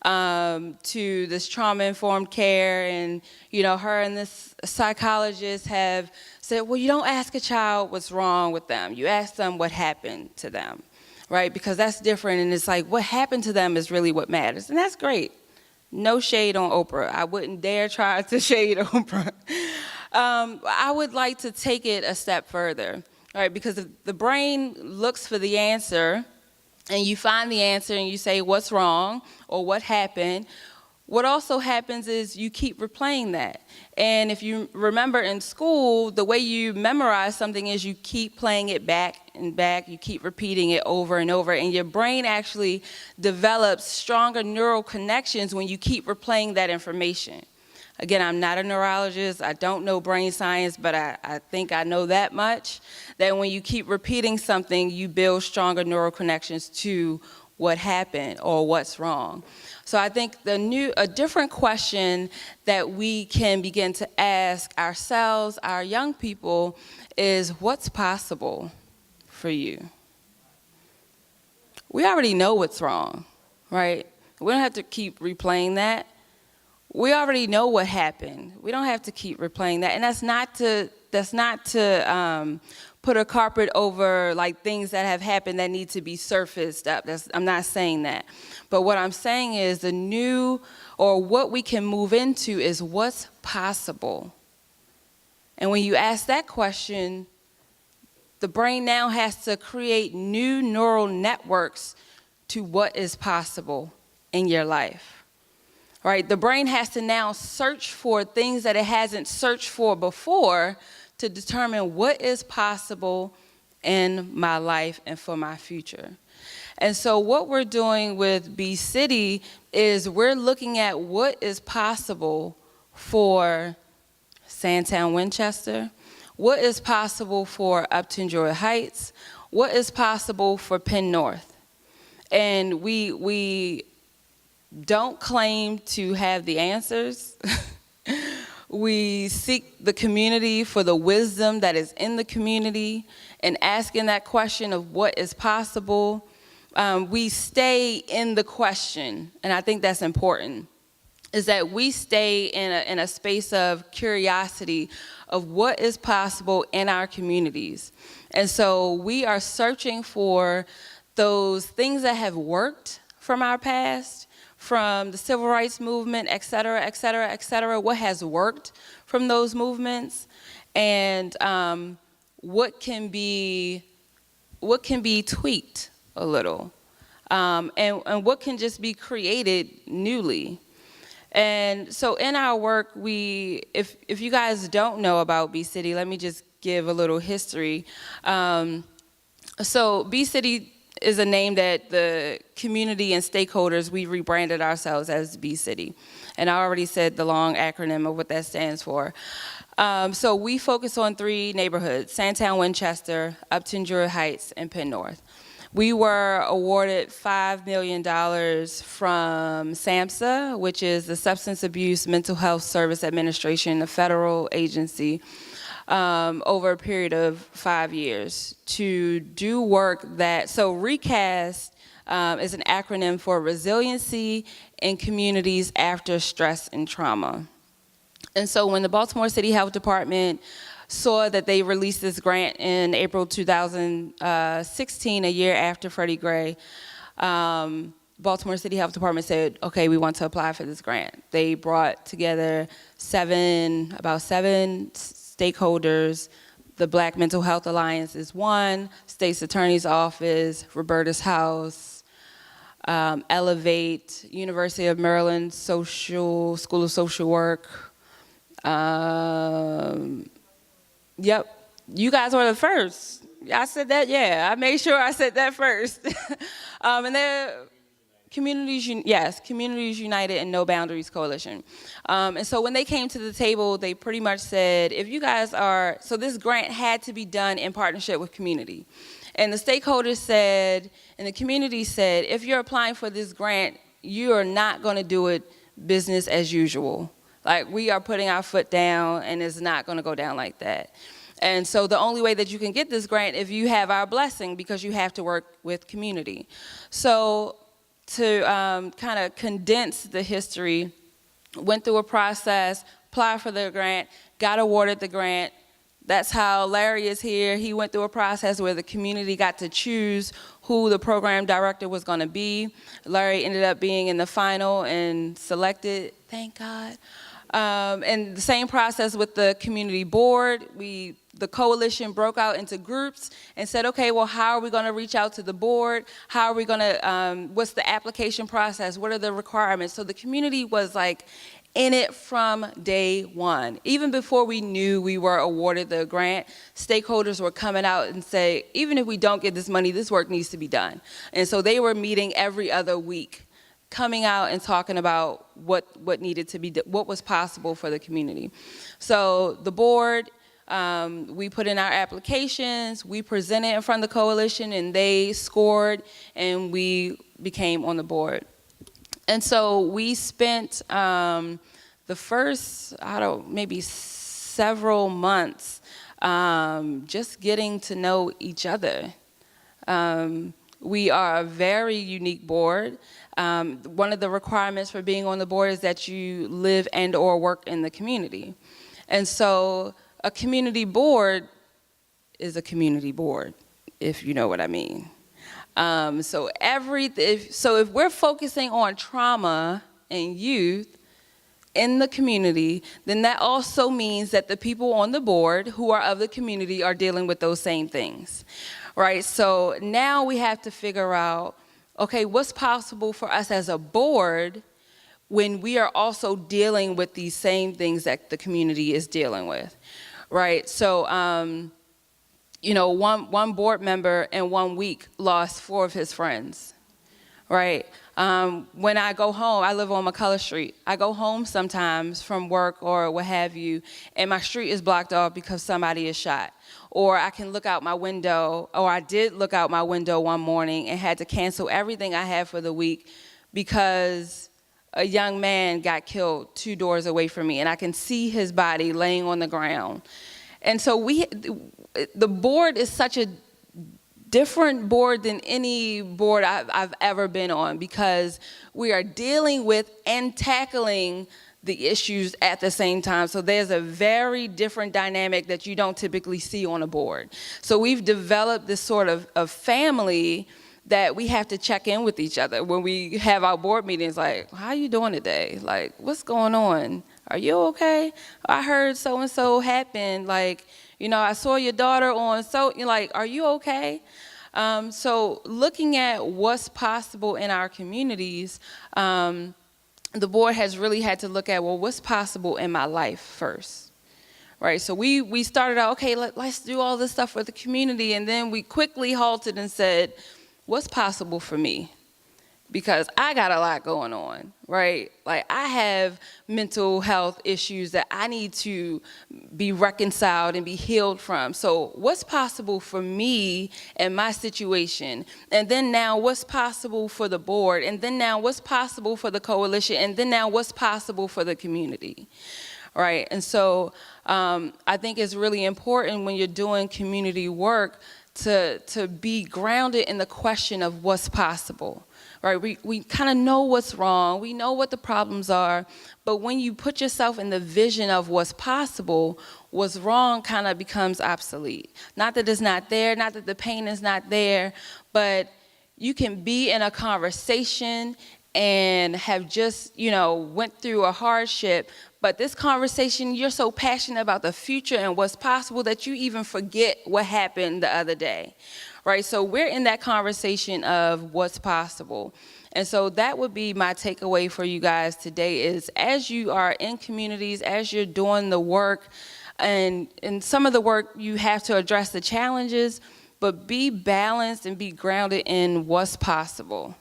to this trauma-informed care, and her and this psychologist have said, well, you don't ask a child what's wrong with them. You ask them what happened to them, right? Because that's different, and it's like what happened to them is really what matters, and that's great. No shade on Oprah. I wouldn't dare try to shade Oprah. I would like to take it a step further. All right, because if the brain looks for the answer and you find the answer and you say what's wrong or what happened, what also happens is you keep replaying that. And if you remember in school, the way you memorize something is you keep playing it back and back, you keep repeating it over and over, and your brain actually develops stronger neural connections when you keep replaying that information. Again, I'm not a neurologist, I don't know brain science, but I think I know that much, that when you keep repeating something, you build stronger neural connections to what happened or what's wrong. So I think a different question that we can begin to ask ourselves, our young people, is what's possible for you? We already know what's wrong, right? We don't have to keep replaying that. We already know what happened. We don't have to keep replaying that. And that's not to put a carpet over like things that have happened that need to be surfaced up. I'm not saying that. But what I'm saying is what we can move into is what's possible. And when you ask that question, the brain now has to create new neural networks to what is possible in your life. Right? The brain has to now search for things that it hasn't searched for before to determine what is possible in my life and for my future. And so what we're doing with B-CIITY is we're looking at what is possible for Sandtown Winchester, what is possible for Upton Druid Heights, what is possible for Penn North. And we don't claim to have the answers. We seek the community for the wisdom that is in the community and asking that question of what is possible. We stay in the question, and I think that's important, is that we stay in a space of curiosity of what is possible in our communities. And so we are searching for those things that have worked from our past. from the civil rights movement, et cetera, et cetera, et cetera, what has worked from those movements, and what can be tweaked a little, and what can just be created newly. And so in our work, if you guys don't know about B-CIITY, let me just give a little history. So B-CIITY is a name that the community and stakeholders, we rebranded ourselves as B-CIITY. And I already said the long acronym of what that stands for. So we focus on 3 neighborhoods: Sandtown, Winchester, Upton, Druid Heights, and Penn North. We were awarded $5 million from SAMHSA, which is the Substance Abuse Mental Health Service Administration, a federal agency, over a period of 5 years to do work that, so ReCast is an acronym for resiliency in communities after stress and trauma. And so when the Baltimore City Health Department saw that they released this grant in April 2016, a year after Freddie Gray, Baltimore City Health Department said, okay, we want to apply for this grant. They brought together about seven stakeholders. The Black Mental Health Alliance is one, State's Attorney's Office, Roberta's House, Elevate, University of Maryland School of Social Work. Yep, you guys were the first. I said that, yeah, I made sure I said that first. And they're Communities United and No Boundaries Coalition. And so when they came to the table, they pretty much said, if you guys are, so this grant had to be done in partnership with community. And the stakeholders said, and the community said, if you're applying for this grant, you are not gonna do it business as usual. Like, we are putting our foot down, and it's not gonna go down like that. And so the only way that you can get this grant if you have our blessing, because you have to work with community. So to kind of condense the history, went through a process, applied for the grant, got awarded the grant. That's how Larry is here. He went through a process where the community got to choose who the program director was gonna be. Larry ended up being in the final and selected, thank God. And the same process with the community board. The coalition broke out into groups and said, okay, well, how are we gonna reach out to the board? How are we gonna, what's the application process? What are the requirements? So the community was like in it from day one. Even before we knew we were awarded the grant, stakeholders were coming out and say, even if we don't get this money, this work needs to be done. And so they were meeting every other week, coming out and talking about what needed to be, what was possible for the community. So the board, we put in our applications, we presented in front of the coalition, and they scored, and we became on the board. And so we spent the first, maybe several months just getting to know each other. We are a very unique board. One of the requirements for being on the board is that you live and or work in the community. And so a community board is a community board, if you know what I mean. So if we're focusing on trauma and youth in the community, then that also means that the people on the board who are of the community are dealing with those same things, right? So now we have to figure out, okay, what's possible for us as a board when we are also dealing with these same things that the community is dealing with, right? So, you know, one board member in 1 week lost 4 of his friends, right? When I go home, I live on McCullough Street. I go home sometimes from work or what have you, and my street is blocked off because somebody is shot. Or I can look out my window, or I did look out my window one morning and had to cancel everything I had for the week because a young man got killed 2 doors away from me, and I can see his body laying on the ground. And so the board is such a different board than any board I've ever been on, because we are dealing with and tackling the issues at the same time. So there's a very different dynamic that you don't typically see on a board. So we've developed this sort of family that we have to check in with each other when we have our board meetings, like, how you doing today? Like, what's going on? Are you okay? I heard so-and-so happened. Like, you know, I saw your daughter on, so, you're like, are you okay? So looking at what's possible in our communities, the board has really had to look at, well, what's possible in my life first? Right, so we started out, okay, let's do all this stuff for the community, and then we quickly halted and said, what's possible for me? Because I got a lot going on, right? Like, I have mental health issues that I need to be reconciled and be healed from. So what's possible for me and my situation? And then now what's possible for the board? And then now what's possible for the coalition? And then now what's possible for the community? Right, and so I think it's really important when you're doing community work to be grounded in the question of what's possible, right? We kind of know what's wrong, we know what the problems are, but when you put yourself in the vision of what's possible, what's wrong kind of becomes obsolete. Not that it's not there, not that the pain is not there, but you can be in a conversation and have just, you know, went through a hardship, but this conversation, you're so passionate about the future and what's possible that you even forget what happened the other day, right? So we're in that conversation of what's possible. And so that would be my takeaway for you guys today is as you are in communities, as you're doing the work, and in some of the work you have to address the challenges, but be balanced and be grounded in what's possible.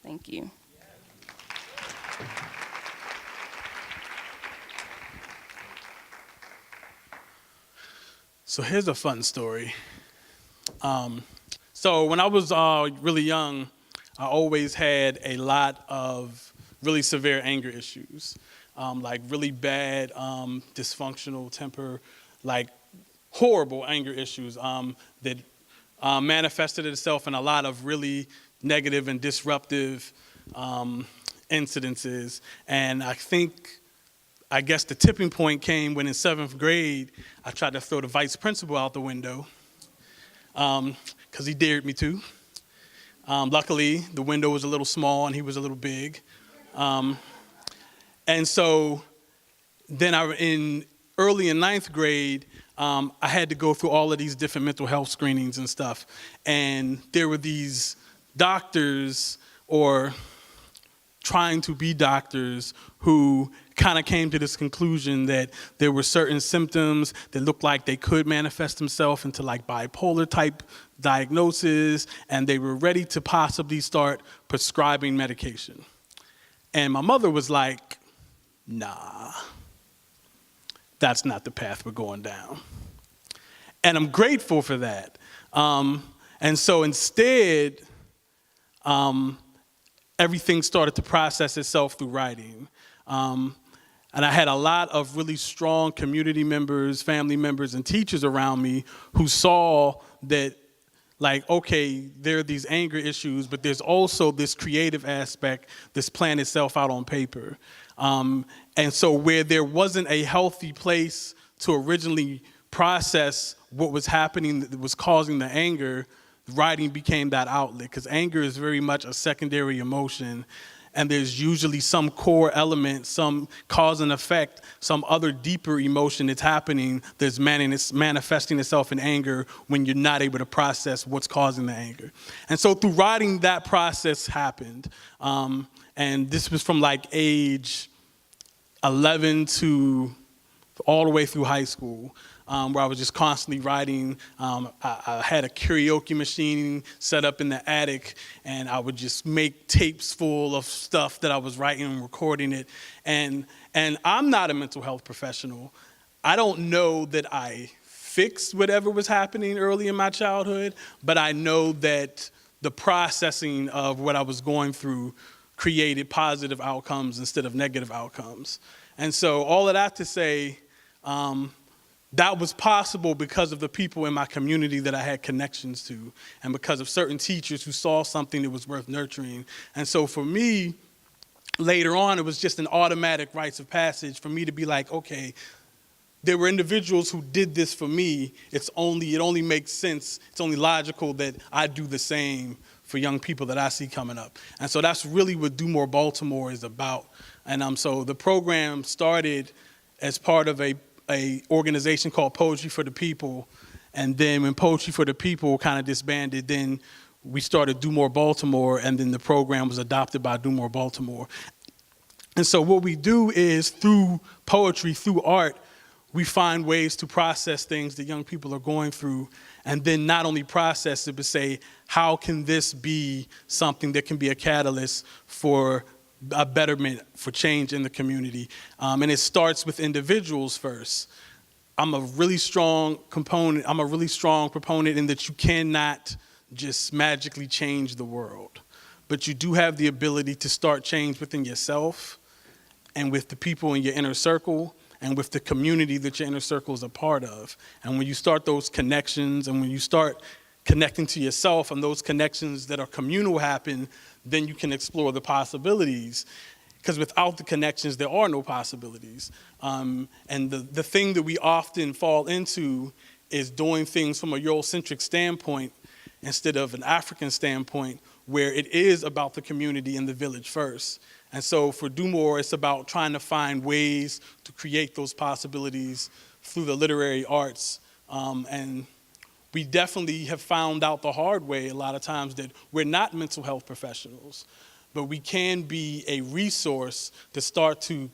Thank you. So here's a fun story. So when I was really young, I always had a lot of really severe anger issues, like really bad dysfunctional temper, like horrible anger issues that manifested itself in a lot of really negative and disruptive incidences. And I guess the tipping point came when in 7th grade, I tried to throw the vice principal out the window because he dared me to. Luckily, the window was a little small and he was a little big. And so then early in 9th grade, I had to go through all of these different mental health screenings and stuff. And there were these doctors or trying to be doctors who kind of came to this conclusion that there were certain symptoms that looked like they could manifest themselves into like bipolar type diagnosis, and they were ready to possibly start prescribing medication. And my mother was like, nah, that's not the path we're going down. And I'm grateful for that. And so instead, everything started to process itself through writing. And I had a lot of really strong community members, family members, and teachers around me who saw that, like, okay, there are these anger issues, but there's also this creative aspect that's playing itself out on paper. And so where there wasn't a healthy place to originally process what was happening that was causing the anger, writing became that outlet, because anger is very much a secondary emotion, and there's usually some core element, some cause and effect, some other deeper emotion that's happening that's manifesting itself in anger when you're not able to process what's causing the anger. And so through writing, that process happened. And this was from like age 11 to all the way through high school. Where I was just constantly writing. I had a karaoke machine set up in the attic, and I would just make tapes full of stuff that I was writing and recording it. And I'm not a mental health professional. I don't know that I fixed whatever was happening early in my childhood, but I know that the processing of what I was going through created positive outcomes instead of negative outcomes. And so all of that to say, that was possible because of the people in my community that I had connections to, and because of certain teachers who saw something that was worth nurturing. And so for me, later on, it was just an automatic rites of passage for me to be like, okay, there were individuals who did this for me. It only makes sense, it's only logical that I do the same for for young people that I see coming up. And so that's really what Do More Baltimore is about. And so the program started as part of a organization called Poetry for the People. And then when Poetry for the People kind of disbanded, then we started Do More Baltimore, and then the program was adopted by Do More Baltimore. And so what we do is through poetry, through art, we find ways to process things that young people are going through, and then not only process it, but say, how can this be something that can be a catalyst for a betterment, for change in the community? And it starts with individuals first. I'm a really strong proponent in that you cannot just magically change the world, but you do have the ability to start change within yourself and with the people in your inner circle and with the community that your inner circle is a part of. And when you start those connections and when you start connecting to yourself and those connections that are communal happen, then you can explore the possibilities. Because without the connections, there are no possibilities. And the thing that we often fall into is doing things from a Eurocentric standpoint instead of an African standpoint, where it is about the community and the village first. And so for Do More, it's about trying to find ways to create those possibilities through the literary arts. And we definitely have found out the hard way a lot of times that we're not mental health professionals, but we can be a resource to start to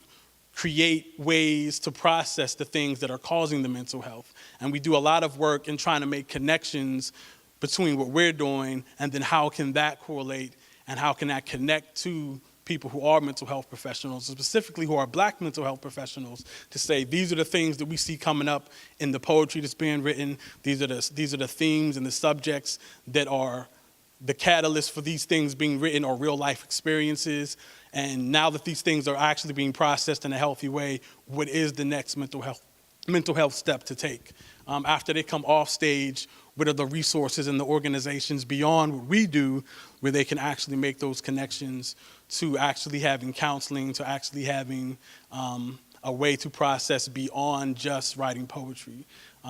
create ways to process the things that are causing the mental health. And we do a lot of work in trying to make connections between what we're doing and then how can that correlate and how can that connect to people who are mental health professionals, specifically who are Black mental health professionals, to say these are the things that we see coming up in the poetry that's being written. These are the themes and the subjects that are the catalyst for these things being written or real life experiences. And now that these things are actually being processed in a healthy way, what is the next mental health step to take? After they come off stage, what are the resources and the organizations beyond what we do where they can actually make those connections to actually having counseling, to actually having a way to process beyond just writing poetry.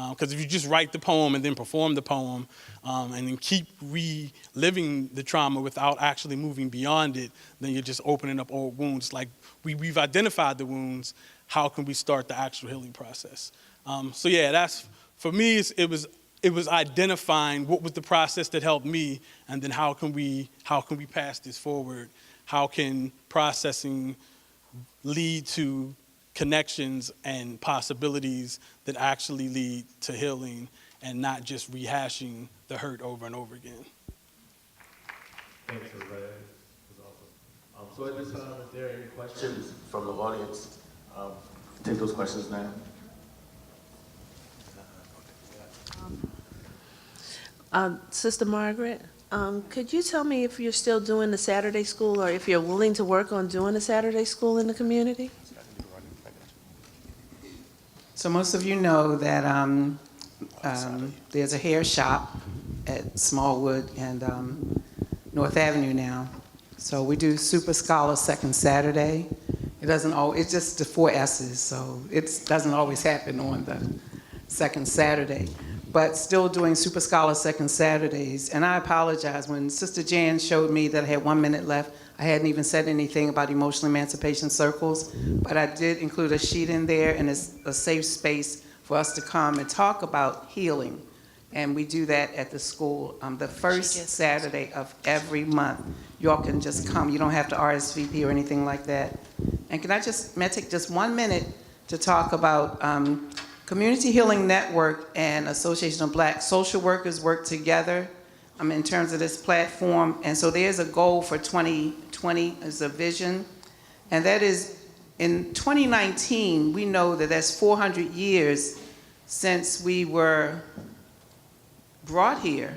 Because if you just write the poem and then perform the poem and then keep reliving the trauma without actually moving beyond it, then you're just opening up old wounds. Like we've identified the wounds, how can we start the actual healing process? So yeah, that's, for me, it was identifying what was the process that helped me, and then how can we pass this forward? How can processing lead to connections and possibilities that actually lead to healing and not just rehashing the hurt over and over again? Thanks, everybody. That was awesome. So at this time, if there are any questions from the audience, take those questions now. Sister Margaret, could you tell me if you're still doing the Saturday school or if you're willing to work on doing a Saturday school in the community? So most of you know that there's a hair shop at Smallwood and North Avenue now. So we do Super Scholar second Saturday. It doesn't always, it's just the 4 S's, so it doesn't always happen on the second Saturday. But still doing Super Scholar second Saturdays. And I apologize, when Sister Jan showed me that I had 1 minute left, I hadn't even said anything about emotional emancipation circles, but I did include a sheet in there, and it's a safe space for us to come and talk about healing. And we do that at the school the first Saturday of every month. Y'all can just come. You don't have to RSVP or anything like that. And may I take just 1 minute to talk about Community Healing Network and Association of Black Social Workers work together in terms of this platform. And so there's a goal for 2020 as a vision. And that is, in 2019, we know that that's 400 years since we were brought here.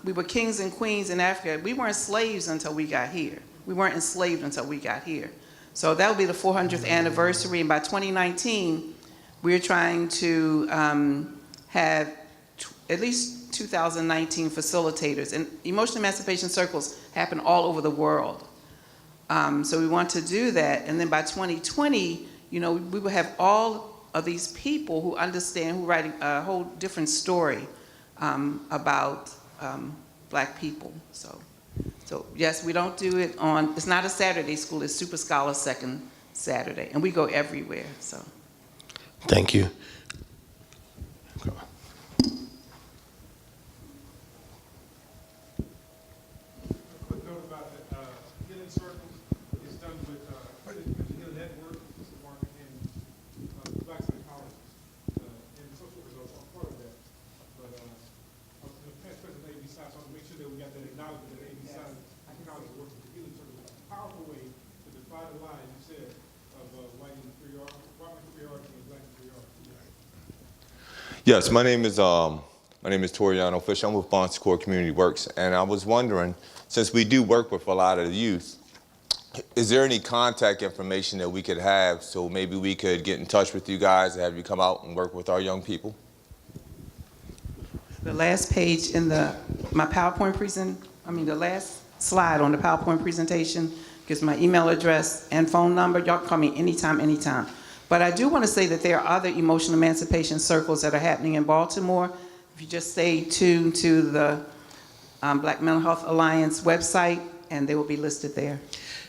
We were kings and queens in Africa. We weren't slaves until we got here. We weren't enslaved until we got here. So that will be the 400th anniversary. And by 2019, we're trying to have at least 2019 facilitators. And emotional emancipation circles happen all over the world. So we want to do that. And then by 2020, we will have all of these people who understand, who write a whole different story about Black people. So yes, we don't do it on, it's not a Saturday school, it's Super Scholar second Saturday, and we go everywhere, so. Thank you. Quick note about the healing circles is done with the Healing Network, Sister Margaret, and Black psychologists, and social workers are part of that. But the past president of B-CIITY, so I want to make sure that we got that acknowledgement that B-CIITY acknowledges the work of the healing circle. It's a powerful way to defy the lie, you said, of white inferiority and black inferiority. Yes, my name is Toriano Fisher. I'm with Bon Secours Community Works, and I was wondering, since we do work with a lot of the youth, is there any contact information that we could have so maybe we could get in touch with you guys and have you come out and work with our young people? The last page in my PowerPoint the last slide on the PowerPoint presentation gives my email address and phone number. Y'all can call me anytime. But I do want to say that there are other emotional emancipation circles that are happening in Baltimore. If you just stay tuned to the Black Mental Health Alliance website, and they will be listed there.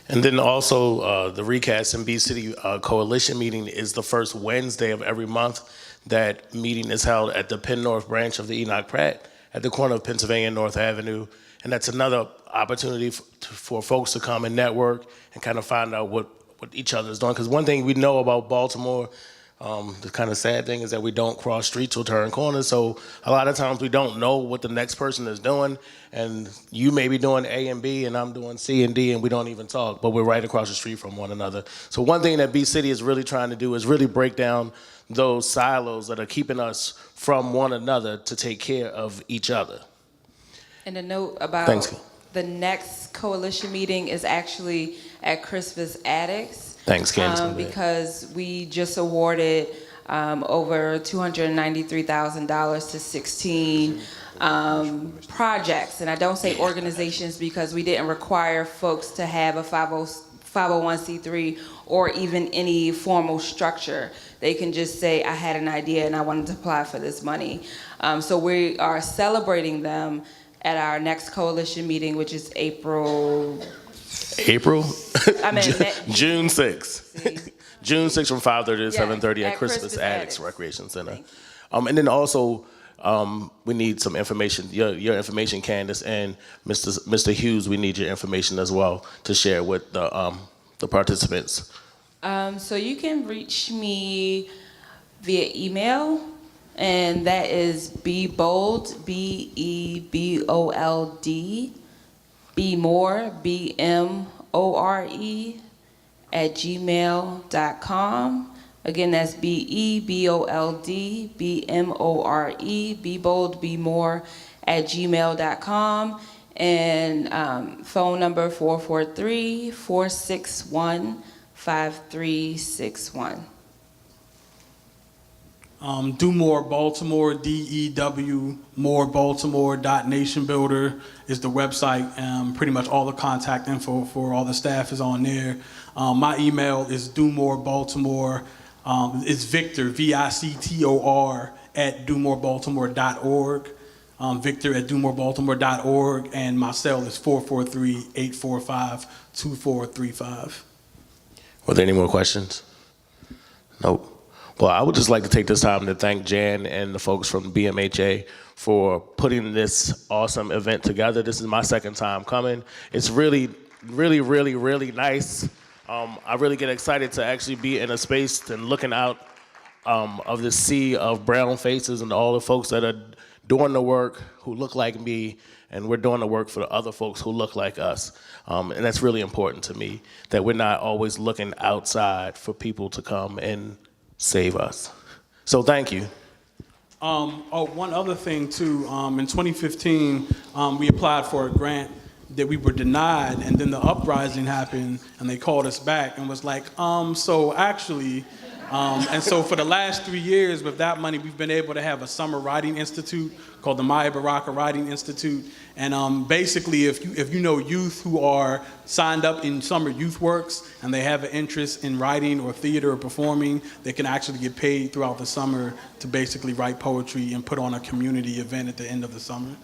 And then also the ReCast and B-CIITY coalition meeting is the first Wednesday of every month. That meeting is held at the Penn North branch of the Enoch Pratt at the corner of Pennsylvania and North Avenue. And that's another opportunity for folks to come and network and kind of find out what each other is doing. Because one thing we know about Baltimore, the kind of sad thing is that we don't cross streets or turn corners. So a lot of times we don't know what the next person is doing. And you may be doing A and B and I'm doing C and D and we don't even talk, but we're right across the street from one another. So one thing that B-CIITY is really trying to do is really break down those silos that are keeping us from one another to take care of each other. And a note about the next coalition meeting is actually at Crispus Attucks. Thanks, Candice. Because we just awarded over $293,000 to 16 projects. And I don't say organizations because we didn't require folks to have a 501c3 or even any formal structure. They can just say, I had an idea and I wanted to apply for this money. So we are celebrating them at our next coalition meeting, which is June 6th. June 6th from 5:30 to 7:30 at Crispus Attucks Recreation Center. And then also, we need some information, your information, Candice, and Mr. Hughes, we need your information as well to share with the participants. So you can reach me via email, and that is bebold, BEBOLD, bmore, BMORE, @gmail.com. Again, that's BEBOLD, BMORE, bebold, bmore, @gmail.com. And phone number 443-461-5361. Do More Baltimore, DEW, More Baltimore.nationbuilder is the website. Pretty much all the contact info for all the staff is on there. My email is domorebaltimore. It's Victor, VICTOR, @domorebaltimore.org. Victor @domorebaltimore.org, and my cell is 443-845-2435. Were there any more questions? Nope. Well, I would just like to take this time to thank Jan and the folks from BMHA for putting this awesome event together. This is my second time coming. It's really, really, really, really nice. I really get excited to actually be in a space and looking out of the sea of brown faces and all the folks that are doing the work who look like me, and we're doing the work for the other folks who look like us. And that's really important to me, that we're not always looking outside for people to come and save us. So thank you. One other thing too, in 2015, we applied for a grant that we were denied, and then the uprising happened, and they called us back and was like, so actually, and so for the last 3 years with that money, we've been able to have a summer writing institute called the Maya Baraka Writing Institute. And basically, if you know youth who are signed up in summer youth works and they have an interest in writing or theater or performing, they can actually get paid throughout the summer to basically write poetry and put on a community event at the end of the summer.